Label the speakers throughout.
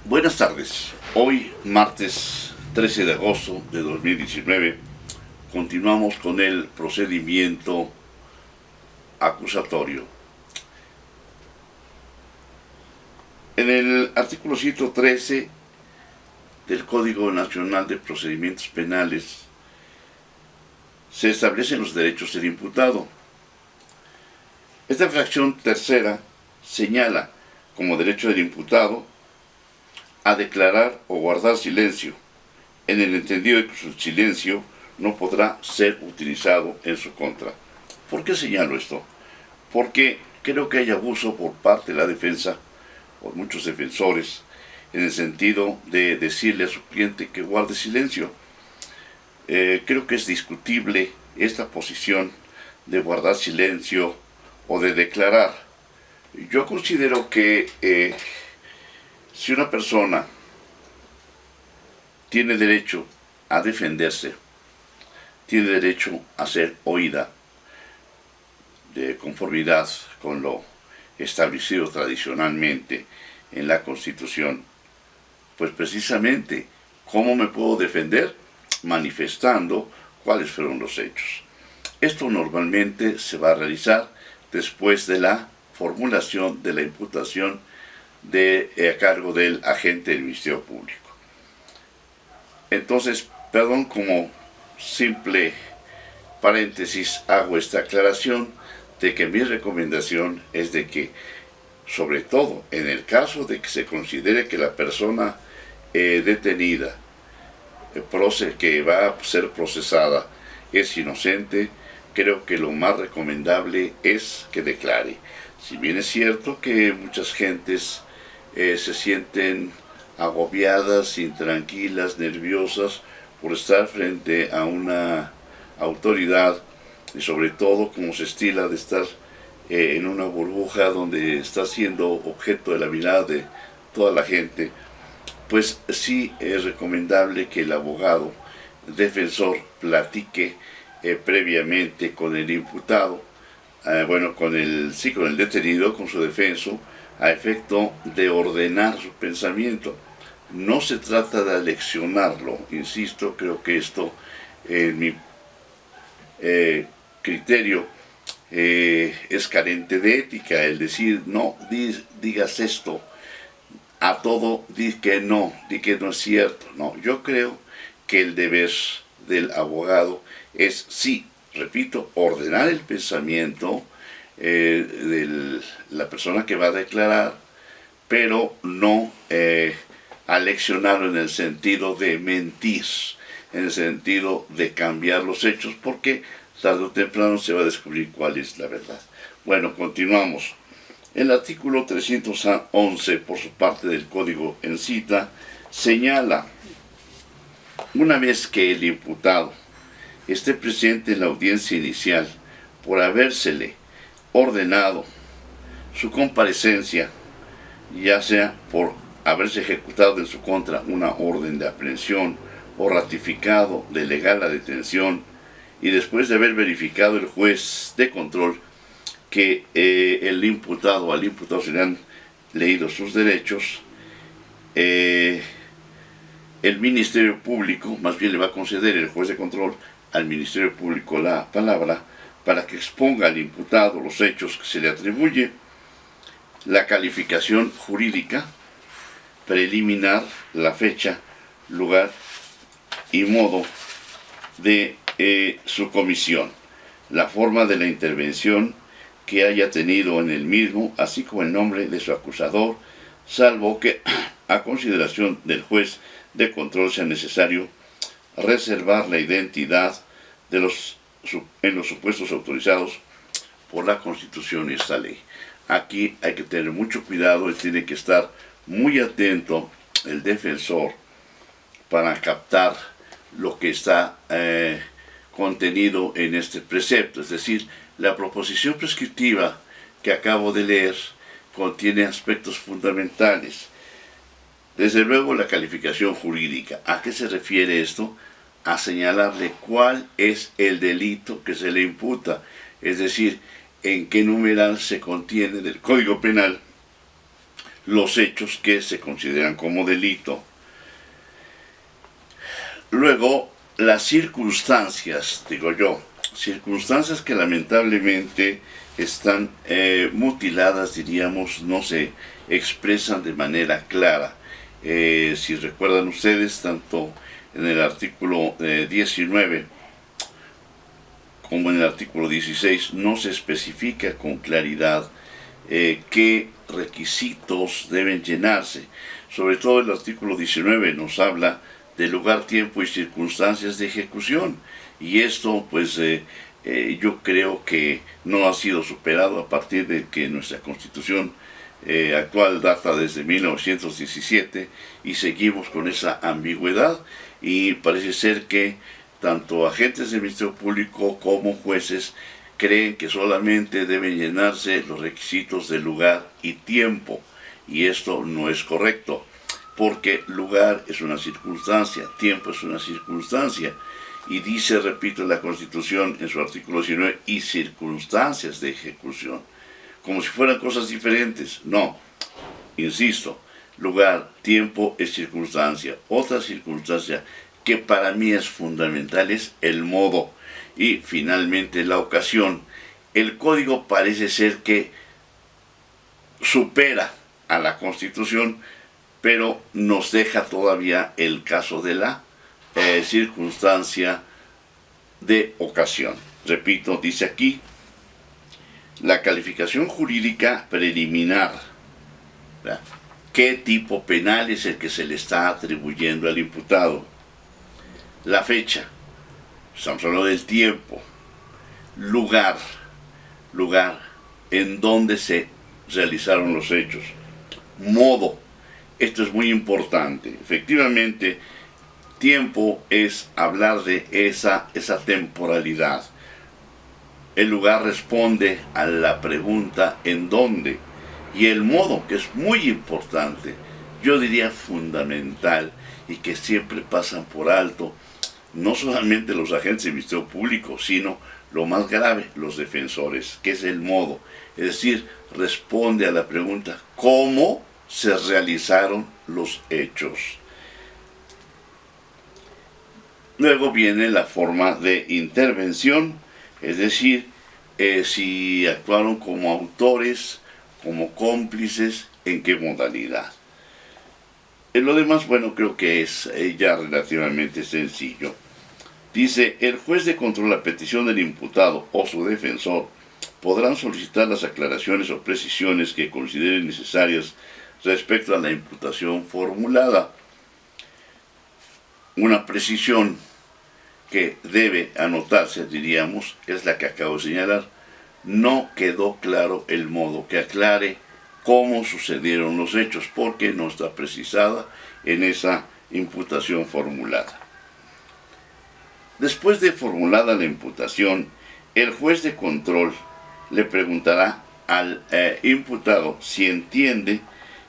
Speaker 1: Buenas tardes. Hoy, martes 13 de agosto de 2019, continuamos con el procedimiento acusatorio. En el artículo 113 del Código Nacional de Procedimientos Penales se establecen los derechos del imputado. Esta fracción tercera señala como derecho del imputado a declarar o guardar silencio, en el entendido de que su silencio no podrá ser utilizado en su contra. ¿Por qué señalo esto? Porque creo que hay abuso por parte de la defensa, por muchos defensores, en el sentido de decirle a su cliente que guarde silencio. Creo que es discutible esta posición de guardar silencio o de declarar. Yo considero que si una persona tiene derecho a defenderse, tiene derecho a ser oída de conformidad con lo establecido tradicionalmente en la Constitución, pues precisamente, ¿cómo me puedo defender? Manifestando cuáles fueron los hechos. Esto normalmente se va a realizar después de la formulación de la imputación a cargo del agente del Ministerio Público. Entonces, perdón, como simple paréntesis hago esta aclaración de que mi recomendación es de que, sobre todo en el caso de que se considere que la persona detenida, que va a ser procesada, es inocente, creo que lo más recomendable es que declare. Si bien es cierto que muchas gentes se sienten agobiadas, intranquilas, nerviosas por estar frente a una autoridad, y sobre todo como se estila de estar en una burbuja donde está siendo objeto de la mirada de toda la gente, pues sí es recomendable que el abogado defensor platique previamente con el imputado, con el detenido, con su defenso, a efecto de ordenar su pensamiento. No se trata de aleccionarlo, insisto, creo que esto, en mi criterio, es carente de ética, el decir, no, digas esto, a todo di que no es cierto. No, yo creo que el deber del abogado es, sí, repito, ordenar el pensamiento de la persona que va a declarar, pero no aleccionarlo en el sentido de mentir, en el sentido de cambiar los hechos, porque tarde o temprano se va a descubrir cuál es la verdad. Bueno, continuamos. El artículo 311, por su parte del Código en cita, señala, una vez que el imputado esté presente en la audiencia inicial por habérsele ordenado su comparecencia, ya sea por haberse ejecutado en su contra una orden de aprehensión o ratificado de legal la detención, y después de haber verificado el juez de control que al imputado se le han leído sus derechos, el Ministerio Público, más bien le va a conceder el juez de control al Ministerio Público la palabra para que exponga al imputado los hechos que se le atribuye, la calificación jurídica preliminar, la fecha, lugar y modo de su comisión, la forma de la intervención que haya tenido en el mismo, así como el nombre de su acusador, salvo que a consideración del juez de control sea necesario reservar la identidad en los supuestos autorizados por la Constitución y esta ley. Aquí hay que tener mucho cuidado y tiene que estar muy atento el defensor para captar lo que está contenido en este precepto. Es decir, la proposición prescriptiva que acabo de leer contiene aspectos fundamentales. Desde luego, la calificación jurídica. ¿A qué se refiere esto? A señalarle cuál es el delito que se le imputa, es decir, en qué numeral se contiene del Código Penal los hechos que se consideran como delito. Luego, las circunstancias, digo yo, circunstancias que lamentablemente están mutiladas, diríamos, no se expresan de manera clara. Si recuerdan ustedes, tanto en el artículo 19 como en el artículo 16 no se especifica con claridad qué requisitos deben llenarse. Sobre todo el artículo 19 nos habla de lugar, tiempo y circunstancias de ejecución, y esto pues yo creo que no ha sido superado a partir de que nuestra Constitución actual data desde 1917 y seguimos con esa ambigüedad, y parece ser que tanto agentes del Ministerio Público como jueces creen que solamente deben llenarse los requisitos de lugar y tiempo, y esto no es correcto, porque lugar es una circunstancia, tiempo es una circunstancia, y dice, repito, la Constitución en su artículo 19, y circunstancias de ejecución, como si fueran cosas diferentes. No, insisto, lugar, tiempo es circunstancia. Otra circunstancia que para mí es fundamental es el modo, y finalmente la ocasión. El Código parece ser que supera a la Constitución, pero nos deja todavía el caso de la circunstancia de ocasión. Repito, dice aquí, la calificación jurídica preliminar, ¿verdad? ¿Qué tipo penal es el que se le está atribuyendo al imputado? La fecha, estamos hablando del tiempo. Lugar en donde se realizaron los hechos. Modo, esto es muy importante. Efectivamente, tiempo es hablar de esa temporalidad. El lugar responde a la pregunta ¿en dónde? Y el modo, que es muy importante, yo diría fundamental, y que siempre pasan por alto, no solamente los agentes del Ministerio Público, sino lo más grave, los defensores, que es el modo. Es decir, responde a la pregunta ¿cómo se realizaron los hechos? Luego viene la forma de intervención, es decir, si actuaron como autores, como cómplices, en qué modalidad. En lo demás, bueno, creo que es ya relativamente sencillo. Dice, el juez de control a petición del imputado o su defensor podrán solicitar las aclaraciones o precisiones que consideren necesarias respecto a la imputación formulada. Una precisión que debe anotarse, diríamos, es la que acabo de señalar. No quedó claro el modo, que aclare cómo sucedieron los hechos, porque no está precisada en esa imputación formulada. Después de formulada la imputación, el juez de control le preguntará al imputado si entiende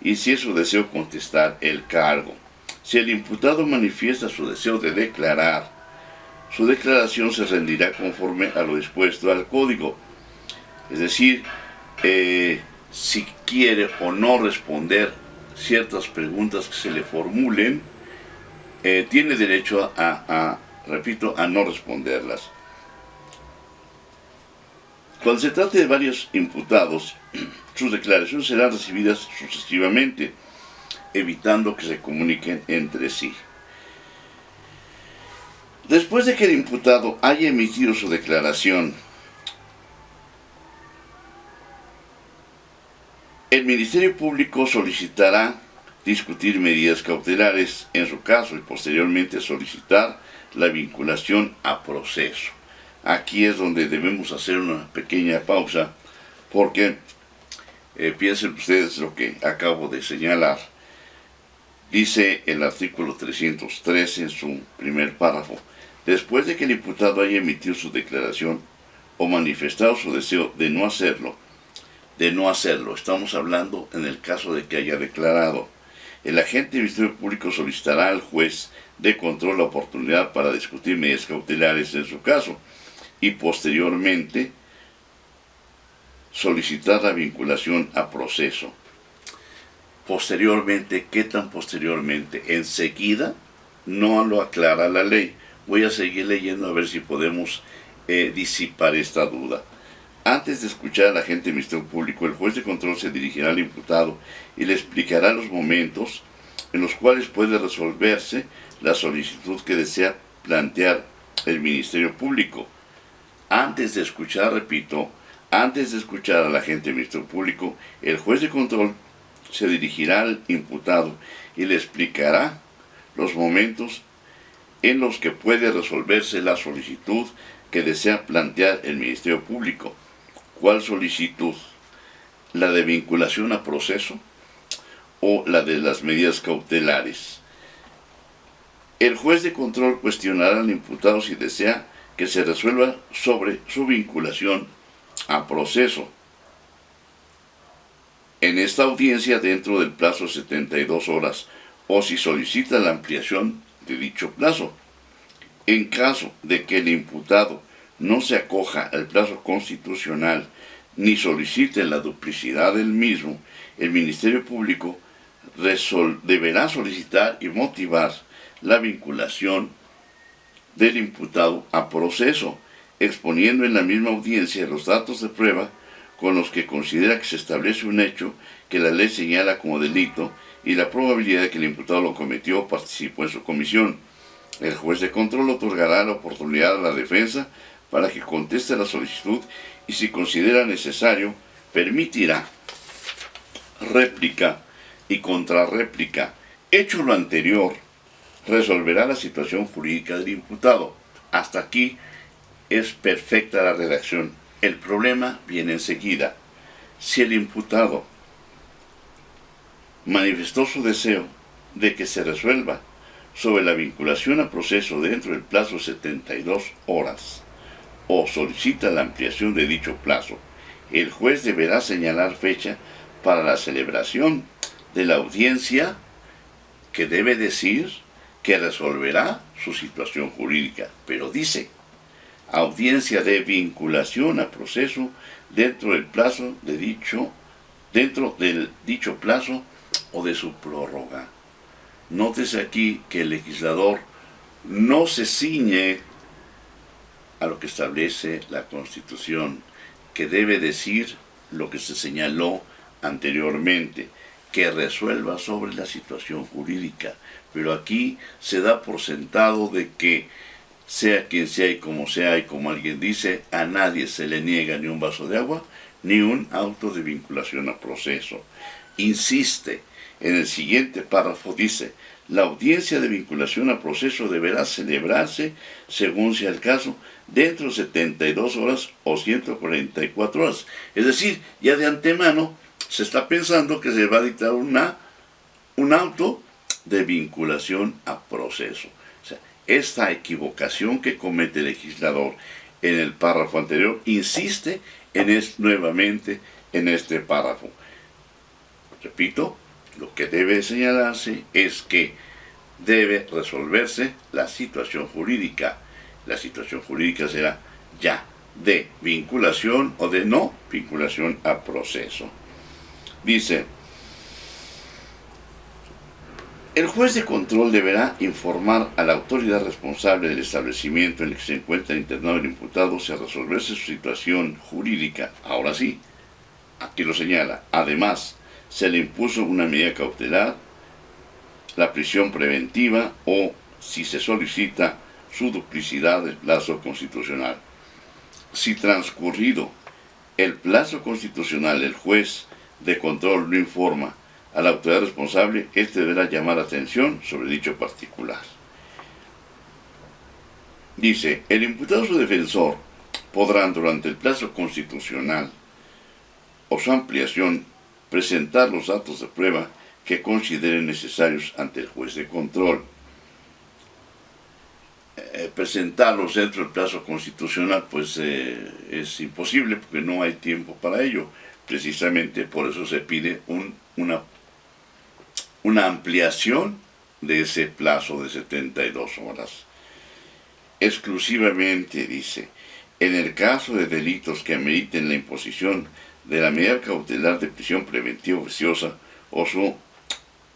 Speaker 1: y si es su deseo contestar el cargo. Si el imputado manifiesta su deseo de declarar, su declaración se rendirá conforme a lo dispuesto al Código. Es decir, si quiere o no responder ciertas preguntas que se le formulen, tiene derecho repito, a no responderlas. Cuando se trate de varios imputados, sus declaraciones serán recibidas sucesivamente, evitando que se comuniquen entre sí. Después de que el imputado haya emitido su declaración, el Ministerio Público solicitará discutir medidas cautelares en su caso y posteriormente solicitar la vinculación a proceso. Aquí es donde debemos hacer una pequeña pausa, porque piensen ustedes lo que acabo de señalar. Dice el artículo 313 en su primer párrafo: después de que el imputado haya emitido su declaración o manifestado su deseo de no hacerlo, estamos hablando en el caso de que haya declarado, el agente del Ministerio Público solicitará al juez de control la oportunidad para discutir medidas cautelares en su caso y posteriormente solicitar la vinculación a proceso. Posteriormente, ¿qué tan posteriormente? Enseguida no lo aclara la ley. Voy a seguir leyendo a ver si podemos disipar esta duda. Antes de escuchar al agente del Ministerio Público, el juez de control se dirigirá al imputado y le explicará los momentos en los cuales puede resolverse la solicitud que desea plantear el Ministerio Público. Antes de escuchar, repito, antes de escuchar al agente del Ministerio Público, el juez de control se dirigirá al imputado y le explicará los momentos en los que puede resolverse la solicitud que desea plantear el Ministerio Público. ¿Cuál solicitud? ¿La de vinculación a proceso o la de las medidas cautelares? El juez de control cuestionará al imputado si desea que se resuelva sobre su vinculación a proceso. En esta audiencia dentro del plazo de 72 horas o si solicita la ampliación de dicho plazo. En caso de que el imputado no se acoja al plazo constitucional ni solicite la duplicidad del mismo, el Ministerio Público deberá solicitar y motivar la vinculación del imputado a proceso, exponiendo en la misma audiencia los datos de prueba con los que considera que se establece un hecho que la ley señala como delito y la probabilidad de que el imputado lo cometió o participó en su comisión. El juez de control otorgará la oportunidad a la defensa para que conteste la solicitud y, si considera necesario, permitirá réplica y contrarréplica. Hecho lo anterior, resolverá la situación jurídica del imputado. Hasta aquí es perfecta la redacción. El problema viene enseguida. Si el imputado manifestó su deseo de que se resuelva sobre la vinculación a proceso dentro del plazo de 72 horas o solicita la ampliación de dicho plazo, el juez deberá señalar fecha para la celebración de la audiencia, que debe decir que resolverá su situación jurídica, pero dice audiencia de vinculación a proceso dentro del plazo de dicho plazo o de su prórroga. Nótese aquí que el legislador no se ciñe a lo que establece la Constitución, que debe decir lo que se señaló anteriormente, que resuelva sobre la situación jurídica. Pero aquí se da por sentado de que sea quien sea y como alguien dice, a nadie se le niega ni un vaso de agua, ni un auto de vinculación a proceso. Insiste, en el siguiente párrafo dice, la audiencia de vinculación a proceso deberá celebrarse, según sea el caso, dentro de 72 horas o 144 horas. Es decir, ya de antemano se está pensando que se va a dictar un auto de vinculación a proceso. O sea, esta equivocación que comete el legislador en el párrafo anterior insiste nuevamente en este párrafo. Repito, lo que debe señalarse es que debe resolverse la situación jurídica. La situación jurídica será ya de vinculación o de no vinculación a proceso. Dice, el juez de control deberá informar a la autoridad responsable del establecimiento en el que se encuentra internado el imputado si al resolverse su situación jurídica. Ahora sí, aquí lo señala. Además, se le impuso una medida cautelar, la prisión preventiva o si se solicita su duplicidad del plazo constitucional. Si transcurrido el plazo constitucional el juez de control no informa a la autoridad responsable, éste deberá llamar atención sobre dicho particular. Dice, el imputado o su defensor podrán durante el plazo constitucional o su ampliación presentar los datos de prueba que consideren necesarios ante el juez de control. Presentarlos dentro del plazo constitucional pues es imposible porque no hay tiempo para ello. Precisamente por eso se pide una ampliación de ese plazo de 72 horas. Exclusivamente, dice, en el caso de delitos que ameriten la imposición de la medida cautelar de prisión preventiva oficiosa o su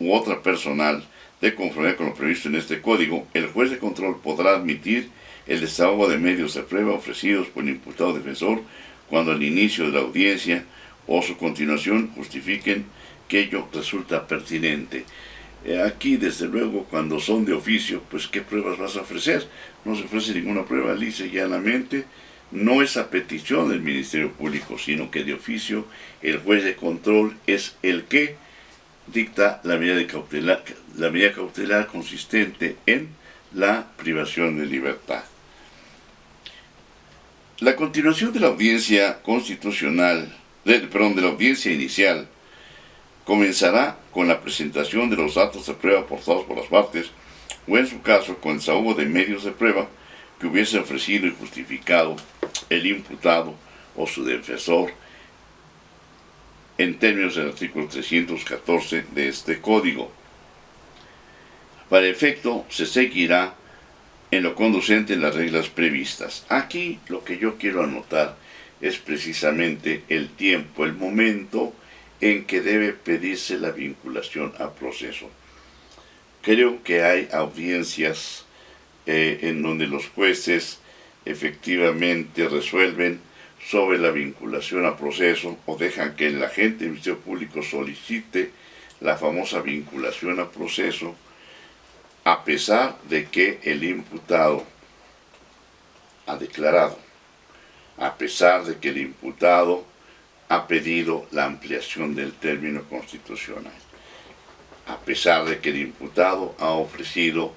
Speaker 1: u otra personal de conformidad con lo previsto en este código, el juez de control podrá admitir el desahogo de medios de prueba ofrecidos por el imputado defensor cuando al inicio de la audiencia o su continuación justifiquen que ello resulta pertinente. Aquí, desde luego, cuando son de oficio, pues ¿qué pruebas vas a ofrecer? No se ofrece ninguna prueba lisa y llanamente. No es a petición del Ministerio Público, sino que de oficio el juez de control es el que dicta la medida cautelar consistente en la privación de libertad. La continuación de la audiencia constitucional, de la audiencia inicial, comenzará con la presentación de los datos de prueba aportados por las partes, o en su caso con el desahogo de medios de prueba que hubiese ofrecido y justificado el imputado o su defensor en términos del artículo 314 de este código. Para efecto, se seguirá en lo conducente en las reglas previstas. Aquí lo que yo quiero anotar es precisamente el tiempo, el momento en que debe pedirse la vinculación a proceso. Creo que hay audiencias en donde los jueces efectivamente resuelven sobre la vinculación a proceso o dejan que el agente del Ministerio Público solicite la famosa vinculación a proceso a pesar de que el imputado ha declarado, a pesar de que el imputado ha pedido la ampliación del término constitucional, a pesar de que el imputado ha ofrecido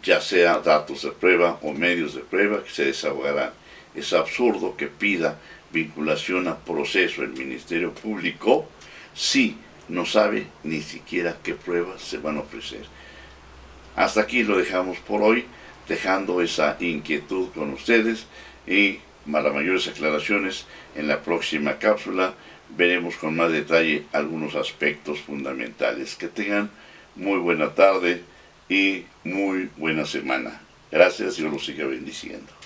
Speaker 1: ya sea datos de prueba o medios de prueba que se desahogarán. Es absurdo que pida vinculación a proceso el Ministerio Público si no sabe ni siquiera qué pruebas se van a ofrecer. Hasta aquí lo dejamos por hoy, dejando esa inquietud con ustedes y para mayores aclaraciones en la próxima cápsula veremos con más detalle algunos aspectos fundamentales. Que tengan muy buena tarde y muy buena semana. Gracias, Dios los siga bendiciendo.